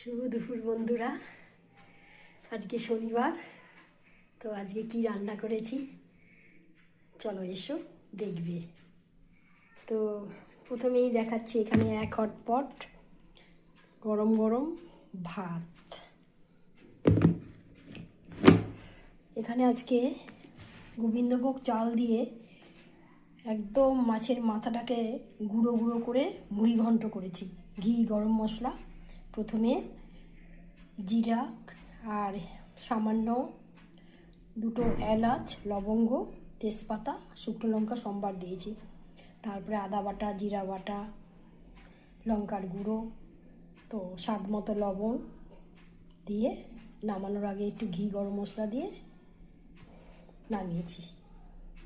শুভ দুপুর বন্ধুরা। আজকে শনিবার, তো আজকে কি রান্না করেছি চলো এসো দেখবে। তো প্রথমেই দেখাচ্ছি, এখানে এক হটপট গরম গরম ভাত। এখানে আজকে গোবিন্দভোগ চাল দিয়ে একদম মাছের মাথাটাকে গুঁড়ো গুঁড়ো করে মুড়ি ঘন্ট করেছি। ঘি, গরম মশলা, প্রথমে জিরা আর সামান্য দুটো এলাচ, লবঙ্গ, তেজপাতা, শুকনো লঙ্কা সম্বার দিয়েছি। তারপরে আদা বাটা, জিরা বাটা, লঙ্কার গুঁড়ো, তো স্বাদ মতো লবণ দিয়ে নামানোর আগে একটু ঘি, গরম মশলা দিয়ে নামিয়েছি।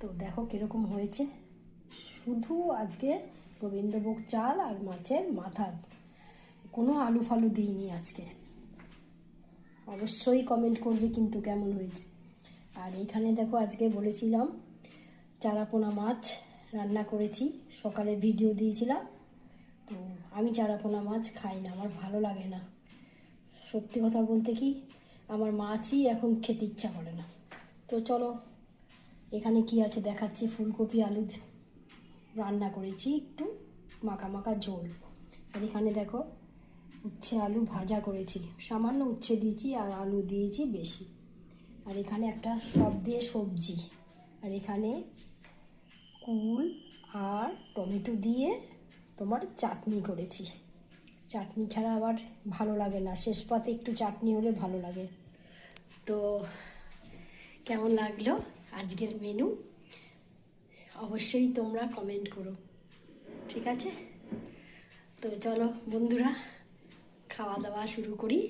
তো দেখো কীরকম হয়েছে। শুধু আজকে গোবিন্দভোগ চাল আর মাছের মাথা, কোনো আলু ফালু দিইনি আজকে। অবশ্যই কমেন্ট করবে কিন্তু কেমন হয়েছে। আর এইখানে দেখো আজকে বলেছিলাম চারাপোনা মাছ রান্না করেছি, সকালে ভিডিও দিয়েছিলাম। তো আমি চারাপোনা মাছ খাই না, আমার ভালো লাগে না। সত্যি কথা বলতে কি, আমার মাছই এখন খেতে ইচ্ছা করে না। তো চলো এখানে কি আছে দেখাচ্ছি। ফুলকপি আলু রান্না করেছি, একটু মাখা মাখা ঝোল। আর এখানে দেখো উচ্ছে আলু ভাজা করেছি, সামান্য উচ্ছে দিয়েছি আর আলু দিয়েছি বেশি। আর এখানে একটা সব দিয়ে সবজি। আর এখানে কুল আর টমেটো দিয়ে তোমার চাটনি করেছি। চাটনি ছাড়া আবার ভালো লাগে না, শেষ পাতে একটু চাটনি হলে ভালো লাগে। তো কেমন লাগলো আজকের মেনু অবশ্যই তোমরা কমেন্ট করো, ঠিক আছে? তো চলো বন্ধুরা খাওয়া দাওয়া শুরু করি।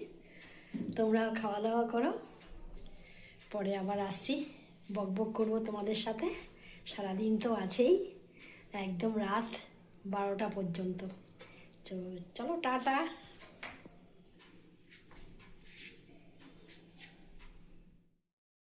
তোমরাও খাওয়া দাওয়া করো, পরে আবার আসছি, বক বক করবো তোমাদের সাথে। সারাদিন তো আছেই, একদম রাত 12টা পর্যন্ত। চলো টাটা।